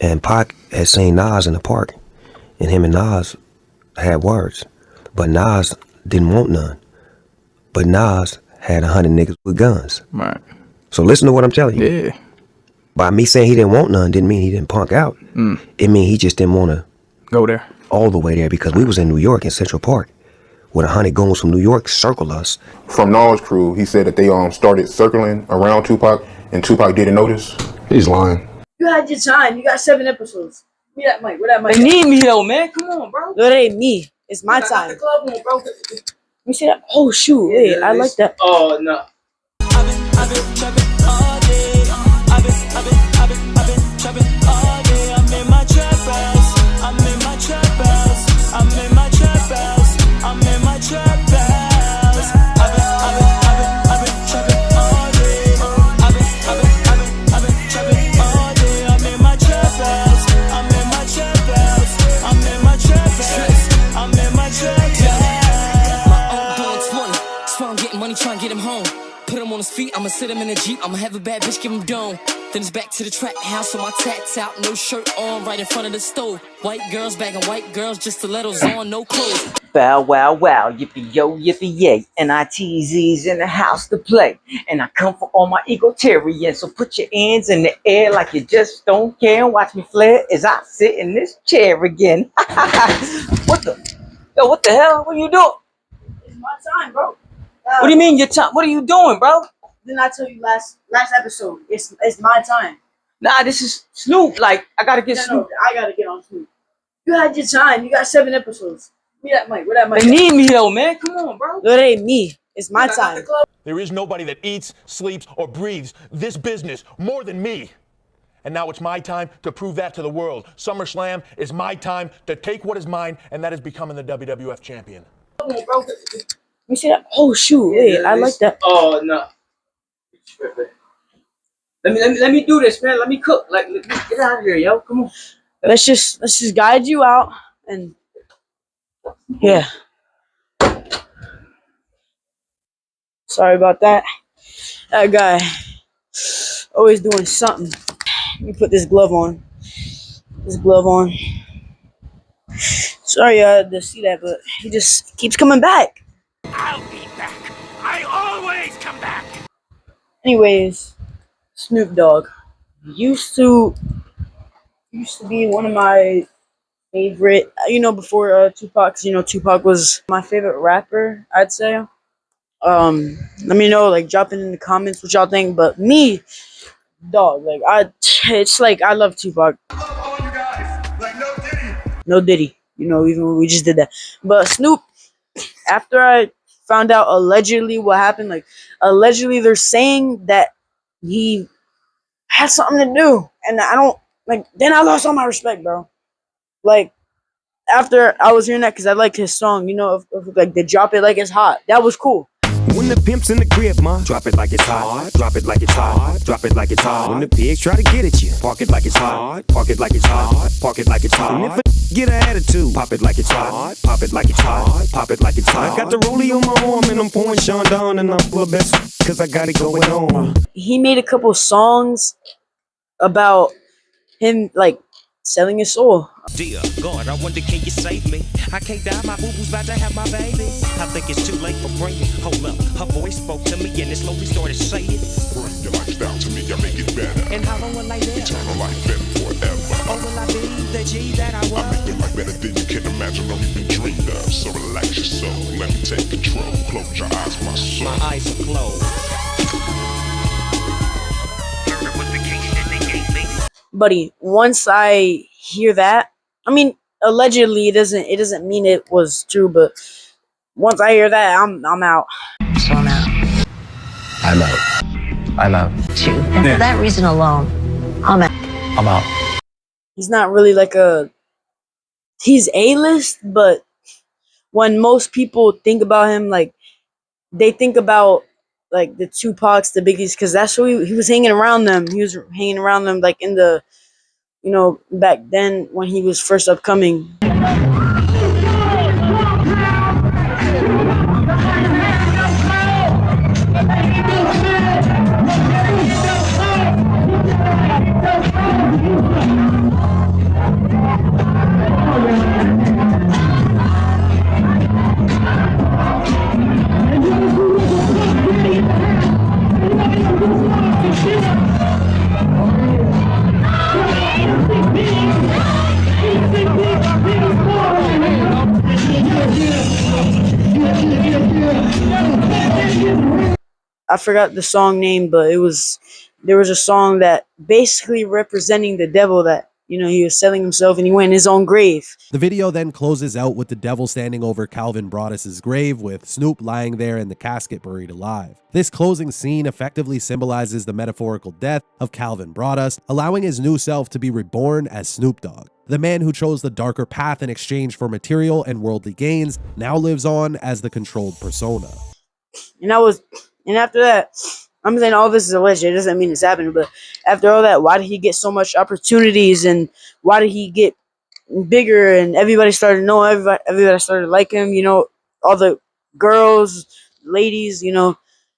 And Pac had seen Nas in the park, and him and Nas had words, but Nas didn't want none. But Nas had 100 niggas with guns. Right. So listen to what I'm telling you. Yeah. By me saying he didn't want none didn't mean he didn't punk out. It mean he just didn't want to go there all the way there, because we was in New York in Central Park with 100 goons from New York circle us. From Nas crew, he said that they started circling around Tupac, and Tupac didn't notice. He's lying. You had your time. You got 7 episodes. Give me that mic. Where that mic? They need me though, man. Come on, bro. No, it ain't me. It's my time. The club on, bro. Let me see that. Oh shoot, wait, I like that. Oh no. I've been trapping all day. I've been trapping all day. I'm in my trap house. I'm in my trap house. I'm in my trap house. I'm in my trap house. I've been trapping all day. I've been trapping all day. I'm in my trap house. I'm in my trap house. I'm in my trap house. I'm in my trap house. My old dog's 20. That's why I'm getting money, trying to get him home. Put him on his feet, I'ma sit him in a Jeep. I'ma have a bad bitch, give him dome. Then it's back to the trap house with my tats out, no shirt on, right in front of the stove. White girls bagging white girls, just stilettos on, no clothes. Bow wow wow, yippee yo, yippee yay. N.I.T.Z's in the house to play. And I come for all my Egoteers. So put your hands in the air like you just don't care. And watch me flare as I sit in this chair again. What the hell? What are you doing? It's my time, bro. What do you mean your time? What are you doing, bro? Didn't I tell you last episode? It's my time. Nah, this is Snoop. Like, I gotta get Snoop. No, I gotta get on Snoop. You had your time. You got 7 episodes. Give me that mic. Where that mic? They need me though, man. Come on, bro. No, it ain't me. It's my time. There is nobody that eats, sleeps, or breathes this business more than me. And now it's my time to prove that to the world. SummerSlam is my time to take what is mine, and that is becoming the WWF champion. Come on, bro. Let me see that. Oh shoot, wait, I like that. Oh no. Let me do this, man. Let me cook. Like, get out of here, yo. Come on. Let's just guide you out and yeah. Sorry about that. That guy always doing something. Let me put this glove on. Sorry to see that, but he just keeps coming back. I'll be back. I always come back. Anyways, Snoop Dogg used to be one of my favorite, before Tupac, 'cause, Tupac was my favorite rapper, I'd say. Let me know, like, drop it in the comments what y'all think, but me, dog, like, I love Tupac. I love all you guys. Like No Diddy, even when we just did that. But Snoop, after I found out allegedly what happened, like, allegedly they're saying that he had something to do, and I don't, like, then I lost all my respect, bro. Like, after I was hearing that, because I like his song, like, they drop it like it's hot. That was cool. When the pimp's in the crib, ma, drop it like it's hot. Drop it like it's hot. Drop it like it's hot. When the pigs try to get at you, park it like it's hot. Park it like it's hot. Park it like it's hot. And if a get an attitude, pop it like it's hot. Pop it like it's hot. Pop it like it's hot. I got the rollie on my arm and I'm pouring Sean down and I'm full of best cause I got it going on. He made a couple songs about him, like, selling his soul. Dear God, I wonder can you save me? I can't die, my boo-boo's about to have my baby. I think it's too late for bringing. Hold up, her voice spoke to me and it slowly started saying. Bring your lifestyle to me, I make it better. And how long will I live? Eternal life and forever. Or will I be the G that I was? I make your life better than you can imagine or even dreamed of. So relax your soul, let me take control. Close your eyes, my soul. My eyes are closed. Buddy, once I hear that, I mean, allegedly it doesn't mean it was true, but once I hear that, I'm out. So I'm out. I'm out. Too. And for that reason alone, I'm out. I'm out. He's not really like he's A-list, but when most people think about him, like, they think about, like, the Tupacs, the Biggies, because that's who he was hanging around them. He was hanging around them, like, in the, back then when he was first upcoming. I forgot the song name, but there was a song that basically representing the devil, that he was selling himself and he went in his own grave. The video then closes out with the devil standing over Calvin Broadus's grave, with Snoop lying there in the casket buried alive. This closing scene effectively symbolizes the metaphorical death of Calvin Broadus, allowing his new self to be reborn as Snoop Dogg. The man who chose the darker path in exchange for material and worldly gains now lives on as the controlled persona. And after that, I'm saying all this is alleged. It doesn't mean it's happening, but after all that, why did he get so much opportunities, and why did he get bigger, and everybody started knowing, everybody started liking him, all the girls, ladies,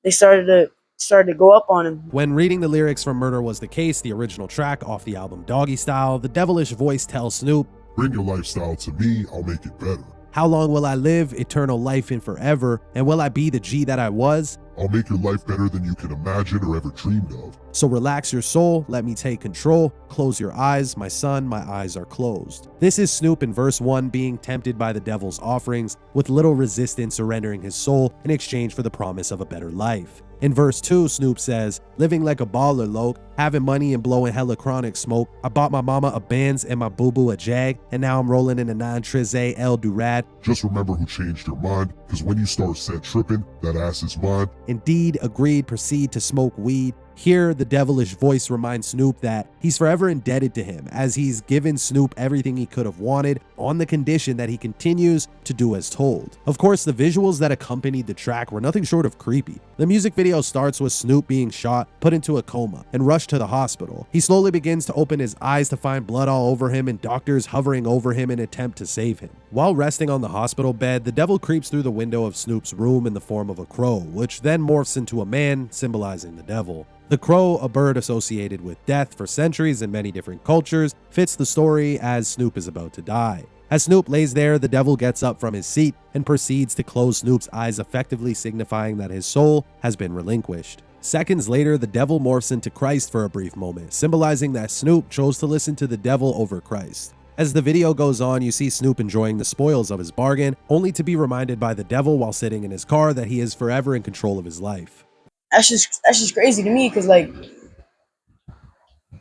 they started to go up on him. When reading the lyrics from Murder Was the Case, the original track off the album Doggy Style, the devilish voice tells Snoop, Bring your lifestyle to me, I'll make it better. how long will I live? Eternal life and forever. And will I be the G that I was? I'll make your life better than you can imagine or ever dreamed of. So relax your soul, let me take control. Close your eyes, my son, my eyes are closed. This is Snoop in verse 1 being tempted by the devil's offerings, with little resistance surrendering his soul in exchange for the promise of a better life. In verse 2, Snoop says, living like a baller, loc, having money and blowing hella chronic smoke. I bought my mama a Benz and my boo-boo a Jag, and now I'm rolling in a N.I.T.Z El Durad. Just remember who changed your mind, because when you start set tripping, that ass is mine. Indeed, agreed, proceed to smoke weed. Here, the devilish voice reminds Snoop that he's forever indebted to him, as he's given Snoop everything he could have wanted on the condition that he continues to do as told. Of course, the visuals that accompanied the track were nothing short of creepy. The music video starts with Snoop being shot, put into a coma, and rushed to the hospital. He slowly begins to open his eyes to find blood all over him and doctors hovering over him in an attempt to save him. While resting on the hospital bed, the devil creeps through the window of Snoop's room in the form of a crow, which then morphs into a man, symbolizing the devil. The crow, a bird associated with death for centuries in many different cultures, fits the story as Snoop is about to die. As Snoop lays there, the devil gets up from his seat and proceeds to close Snoop's eyes, effectively signifying that his soul has been relinquished. Seconds later, the devil morphs into Christ for a brief moment, symbolizing that Snoop chose to listen to the devil over Christ. As the video goes on, you see Snoop enjoying the spoils of his bargain, only to be reminded by the devil while sitting in his car that he is forever in control of his life. That's just crazy to me, because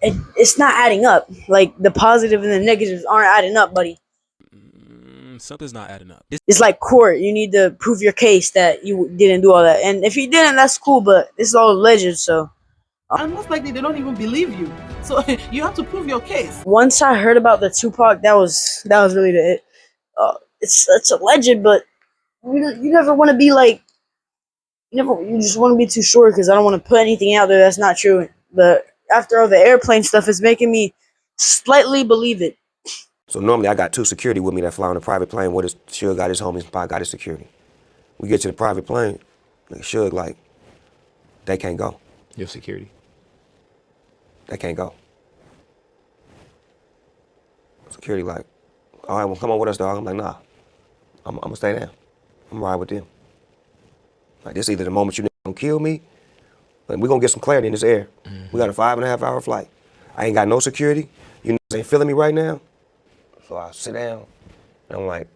it's not adding up. Like, the positive and the negatives aren't adding up, buddy. Something's not adding up. It's like court. You need to prove your case that you didn't do all that. And if you didn't, that's cool, but it's all alleged, so. And most likely they don't even believe you. So you have to prove your case. Once I heard about the Tupac, that was really it. It's alleged, but you never want to be like, you just want to be too sure, because I don't want to put anything out there that's not true. But after all the airplane stuff, it's making me slightly believe it. So normally I got 2 security with me that fly on a private plane. What is Suge got his homies, Pac got his security. We get to the private plane, like Suge, like, they can't go. Your security. They can't go. Security like, all right, well, come on with us, dog. I'm like, nah, I'm gonna stay down. I'm gonna ride with them. Like, this either the moment you gonna kill me, but we're gonna get some clarity in this air. We got a 5.5 hour flight. I ain't got no security. You ain't feeling me right now. So I sit down, and I'm like,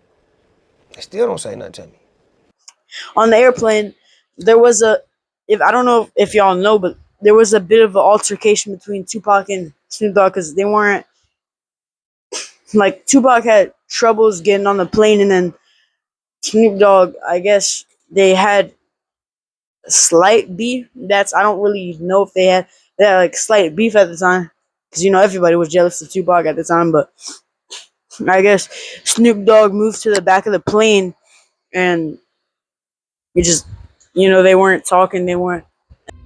they still don't say nothing to me. On the airplane, there was I don't know if y'all know, but there was a bit of an altercation between Tupac and Snoop Dogg, because they weren't, like, Tupac had troubles getting on the plane, and then Snoop Dogg, I guess they had slight beef. I don't really know if they had like slight beef at the time, because everybody was jealous of Tupac at the time. But I guess Snoop Dogg moved to the back of the plane, and it just, they weren't talking. They weren't.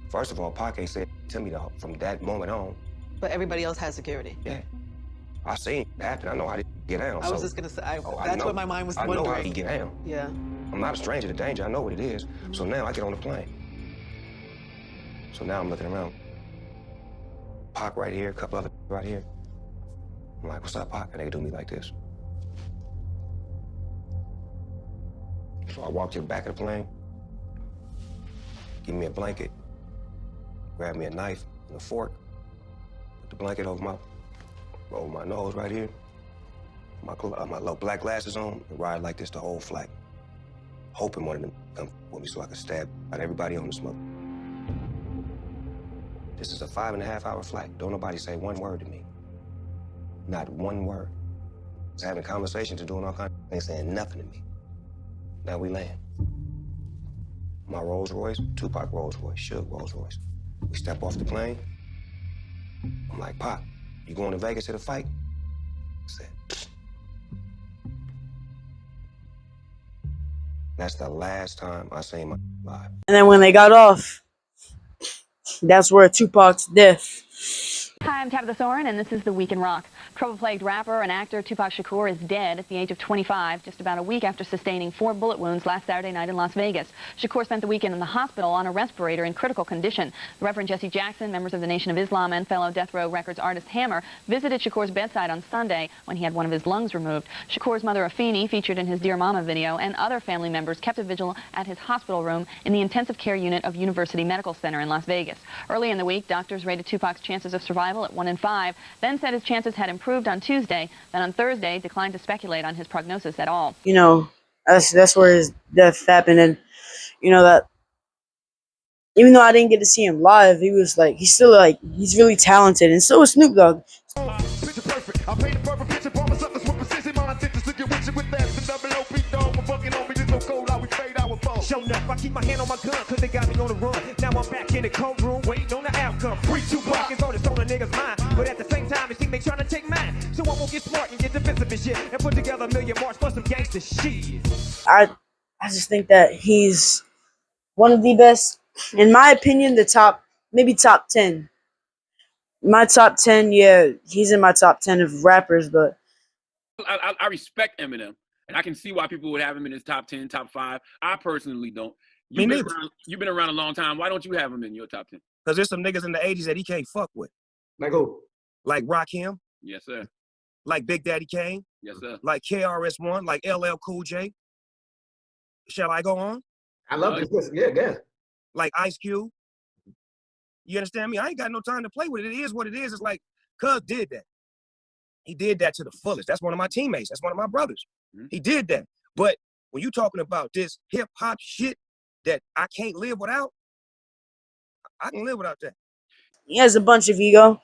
First of all, Pac ain't said to me though from that moment on. But everybody else has security. Yeah, I seen it happen. I know how to get down. I was just gonna say, that's what my mind was wondering. I know how wondering. he get down. Yeah. I'm not a stranger to danger. I know what it is. So now I get on the plane. So now I'm looking around. Pac right here, a couple other right here. I'm like, what's up, Pac? And they do me like this. So I walk to the back of the plane, give me a blanket, grab me a knife and a fork, put the blanket over my nose right here, my little black glasses on, and ride like this the whole flight, hoping one of them come with me so I could stab out everybody on the smoke. This is a 5.5-hour flight. Don't nobody say one word to me. Not one word. Just having conversations and doing all kinds of things, saying nothing to me. Now we land. My Rolls Royce, Tupac Rolls Royce, Suge Rolls Royce. We step off the plane. I'm like, Pop, you going to Vegas to the fight? I said, pfft. That's the last time I seen my live. And then when they got off, that's where Tupac's death. Hi, I'm Tabitha Soren, and this is The Week in Rock. Trouble-plagued rapper and actor Tupac Shakur is dead at the age of 25, just about a week after sustaining 4 bullet wounds last Saturday night in Las Vegas. Shakur spent the weekend in the hospital on a respirator in critical condition. The Reverend Jesse Jackson, members of the Nation of Islam, and fellow Death Row Records artist Hammer visited Shakur's bedside on Sunday when he had one of his lungs removed. Shakur's mother, Afeni, featured in his Dear Mama video, and other family members kept a vigil at his hospital room in the intensive care unit of University Medical Center in Las Vegas. Early in the week, doctors rated Tupac's chances of survival at 1 in 5, then said his chances had improved on Tuesday, then on Thursday declined to speculate on his prognosis at all. You know, that's where his death happened, and you know that even though I didn't get to see him live, he was like, he's still like, he's really talented, and so is Snoop Dogg. Picture perfect. I paint a perfect picture for myself. That's what precision my intentions to get with you with that. The double OP dog. I'm fucking on me. This so cold. I would fade our fall. Showing up, I keep my hand on my gun, cause they got me on the run. Now I'm back in the cold room, waiting on the outcome. Free Tupac is on the nigga's mind, but at the same time, it seems they trying to take mine. So I won't get smart and get defensive and shit, and put together a million march for some gangster shit. I just think that he's one of the best, in my opinion, maybe top 10. My top 10, yeah, he's in my top 10 of rappers, but I respect Eminem, and I can see why people would have him in his top 10, top 5. I personally don't. You've been around a long time. Why don't you have him in your top 10? Because there's some niggas in the 80s that he can't fuck with. Like who? Like Rakim, Yes, sir. like Big Daddy Kane, Yes, sir. like KRS-One, like LL Cool J. Shall I go on? I love this. Yeah. Like Ice Cube. You understand me? I ain't got no time to play with it. It is what it is. It's like, Cuz did that. He did that to the fullest. That's one of my teammates. That's one of my brothers. Mm-hmm. He did that. But when you talking about this hip-hop shit that I can't live without, I can live without that. he has a bunch of ego.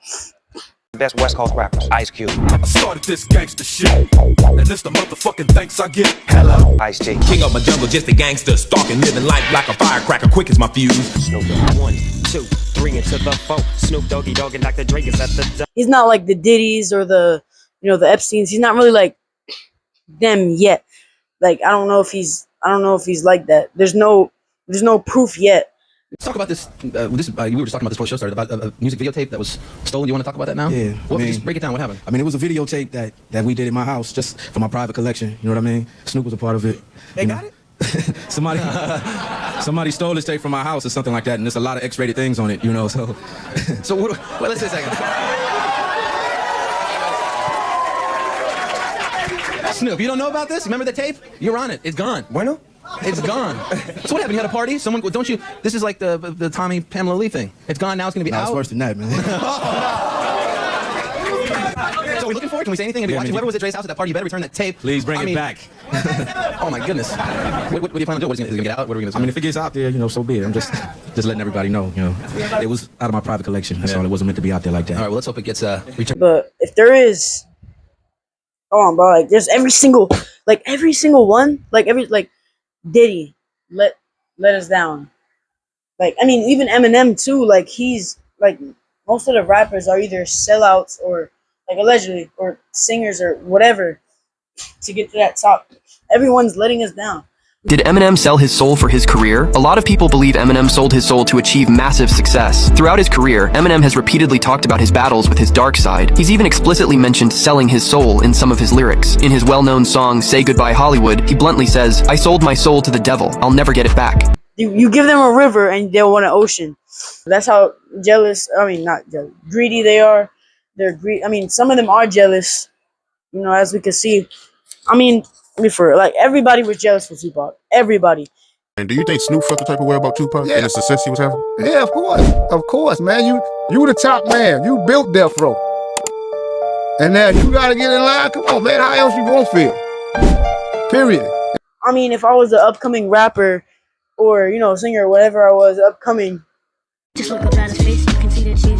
Best West Coast rappers. Ice Cube. I started this gangster shit, and it's the motherfucking thanks I get. Hello. Ice-T. King of my jungle, just a gangster, stalking, living life like a firecracker, quick as my fuse. Snoop Dogg. 1, 2, 3 into the 4. Snoop Doggy Dogg and Dr. Dre is at the He's not like the Diddy's or the, you know, the Epsteins. He's not really like them yet. Like I don't know if he's like that. There's no proof yet. Let's talk about this. We were just talking about this before the show started, about a music videotape that was stolen. You want to talk about that now? Yeah. Just break it down. What happened? I mean, it was a videotape that we did in my house just for my private collection. You know what I mean? Snoop was a part of it. They got it? Somebody stole this tape from my house or something like that, and there's a lot of X-rated things on it, you know, so. So, well, let's say a second. Snoop, you don't know about this? Remember the tape? You're on it. It's gone. Bueno? It's gone. So what happened? You had a party? Someone, don't you? This is like the Tommy Pamela Lee thing. It's gone now. It's going to be out. It's worse than that, man. So are we looking for it? Can we say anything? If you watch whoever was at Dre's house at that party, you better return that tape. Please bring it back. Oh my goodness. What do you plan on doing? Is it going to get out? What are we going to do? I mean, if it gets out there, you know, so be it. I'm just letting everybody know, you know. It was out of my private collection. That's all. It wasn't meant to be out there like that. All right, well, let's hope it gets returned. But if there is, come on, bro. Like there's every single one. Like Diddy let us down. Like I mean, even Eminem too. Like he's like most of the rappers are either sellouts or like allegedly or singers or whatever to get to that top. Everyone's letting us down. Did Eminem sell his soul for his career? A lot of people believe Eminem sold his soul to achieve massive success. Throughout his career, Eminem has repeatedly talked about his battles with his dark side. He's even explicitly mentioned selling his soul in some of his lyrics. In his well-known song, Say Goodbye Hollywood, he bluntly says, "I sold my soul to the devil. I'll never get it back." You give them a river and they'll want an ocean. That's how jealous, I mean, not jealous, greedy they are. They're greedy. I mean, some of them are jealous, you know, as we can see. I mean, like everybody was jealous for Tupac. Everybody. And do you think Snoop felt the type of way about Tupac and the success he was having? Yeah, of course, man. You the top man. You built Death Row, and now you gotta get in line. Come on, man. How else you gonna feel? Period. I mean, if I was an upcoming rapper or, you know, singer or whatever I was upcoming. Just look up at his face, you can see that she's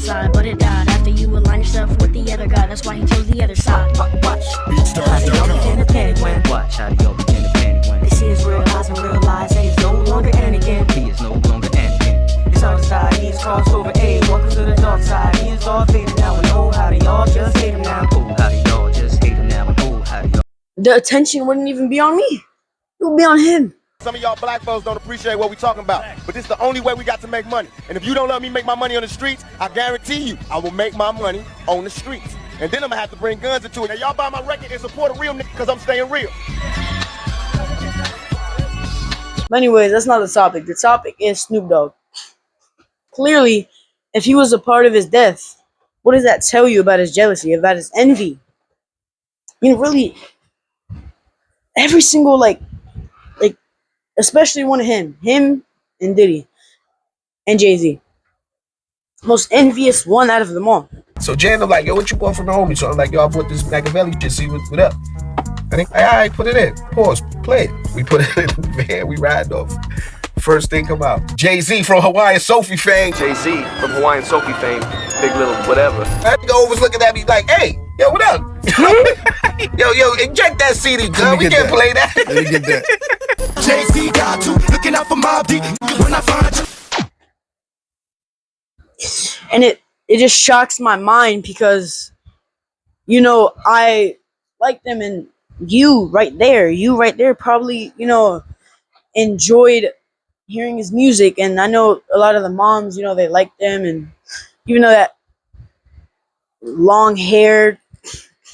side, but it died after you align yourself with the other guy. That's why he chose the other side. Watch how they all begin to panic when. Watch how they all begin to panic when They see his real eyes and realize that he's no longer Anakin. he is no longer Anakin. His heart died, he is crossed over. Hey, welcome to the dark side. He is all faded now, and oh, how they all just hate him now. Oh, how they all just hate him now, and oh, how they all. The attention wouldn't even be on me. It would be on him. Some of y'all black folks don't appreciate what we talking about, but this is the only way we got to make money. And if you don't let me make my money on the streets, I guarantee you I will make my money on the streets. And then I'm gonna have to bring guns into it. Now y'all buy my record and support a real nigga because I'm staying real. But anyways, that's not the topic. The topic is Snoop Dogg. Clearly, if he was a part of his death, what does that tell you about his jealousy, about his envy? I mean, really, every single, like, especially one of him and Diddy, and Jay-Z. Most envious one out of them all. So Jan, I'm like, yo, what you want from the homie? So I'm like, yo, I bought this Machiavelli shit, see what up. I think, all right, put it in. Pause, play it. We put it in the van, we ride off. First thing come out. Jay-Z from Hawaiian Sophie fame. Jay-Z from Hawaiian Sophie fame. Big little whatever. That nigga was looking at me like, hey, yo, what up? yo, inject that CD, cuz. We can't play that. Let me get that. Jay-Z got to looking out for Mob D when I find you. And it just shocks my mind because, you know, I like them, and you right there probably, you know, enjoyed hearing his music. And I know a lot of the moms, you know, they like them, and even though that long hair,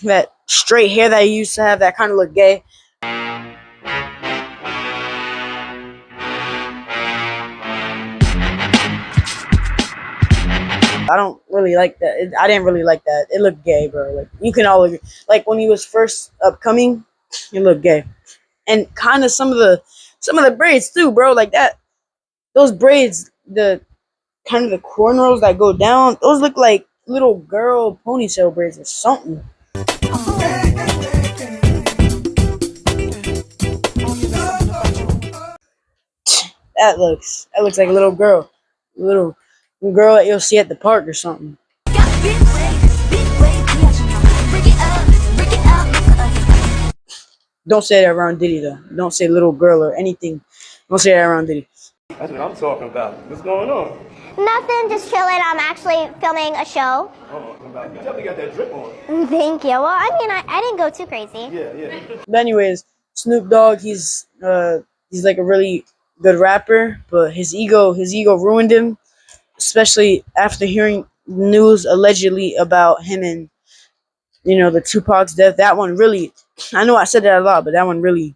that straight hair that he used to have, that kind of looked gay. I don't really like that. I didn't really like that. It looked gay, bro. Like, you can all agree. Like, when he was first upcoming, it looked gay. And kind of some of the braids too, bro. Like that, those braids, the kind of the cornrows that go down, those look like little girl ponytail braids or something. That looks like a little girl that you'll see at the park or something. Don't say that around Diddy though. Don't say little girl or anything. Don't say that around Diddy. That's what I'm talking about. What's going on? Nothing, just chilling. I'm actually filming a show. Oh, you definitely got that drip on. Thank you. Well, I mean, I didn't go too crazy. Yeah. But anyways, Snoop Dogg, he's like a really good rapper, but his ego ruined him, especially after hearing news allegedly about him and, you know, the Tupac's death. That one really, I know I said that a lot, but that one really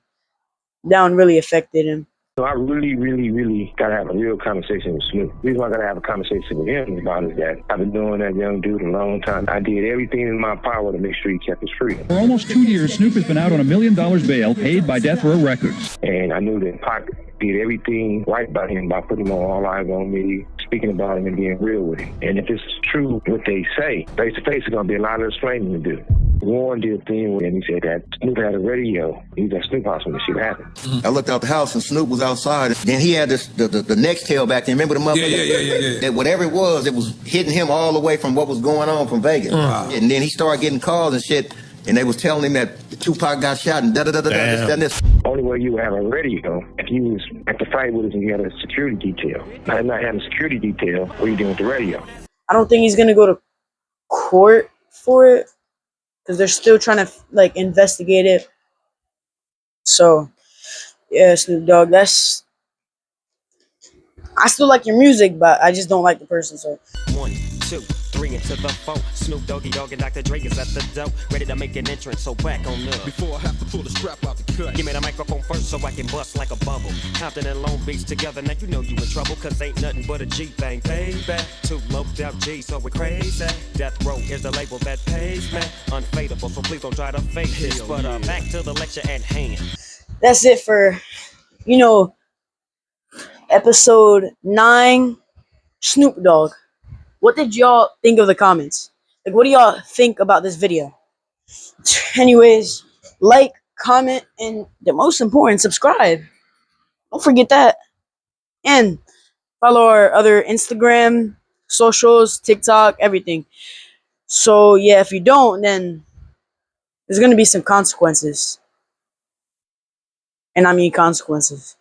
affected him. So I really gotta have a real conversation with Snoop. The reason why I gotta have a conversation with him about is that I've been doing that young dude a long time. I did everything in my power to make sure he kept his freedom. For almost 2 years, Snoop has been out on $1 million bail paid by Death Row Records. And I knew that Pac did everything right by him by putting him on All Eyes on Me, speaking about him and being real with him. And if it's true what they say, face to face, there's gonna be a lot of explaining to do. Warren did a thing and he said that Snoop had a radio. He was at Snoop house when the shit happened. I looked out the house and Snoop was outside. Then he had this the next tail back there. Remember the motherfucker? Yeah. That whatever it was hitting him all the way from what was going on from Vegas. And then he started getting calls and shit. And they was telling him that Tupac got shot and this. Only way you would have a radio if you was at the fight with us and you had a security detail. Now, not having a security detail, what are you doing with the radio? I don't think he's gonna go to court for it because they're still trying to like investigate it. So yeah, Snoop Dogg, I still like your music, but I just don't like the person. So 1, 2, 3 into the 4. Snoop Doggy Dogg and Dr. Dre is at the door, ready to make an entrance. So back on up. Before I have to pull the strap out the cut. Give me the microphone first so I can bust like a bubble. Compton and Long Beach together, now you know you in trouble, cause ain't nothing but a G thing, baby. Too low out G, so we're crazy. Death Row is the label that pays me. Unfadable, so please don't try to fake this. But back to the lecture at hand. That's it for, you know, episode 9, Snoop Dogg. What did y'all think of the comments? Like, what do y'all think about this video? Anyways, like, comment, and the most important, subscribe. Don't forget that. And follow our other Instagram socials, TikTok, everything. So yeah, if you don't, then there's gonna be some consequences. And I mean consequences.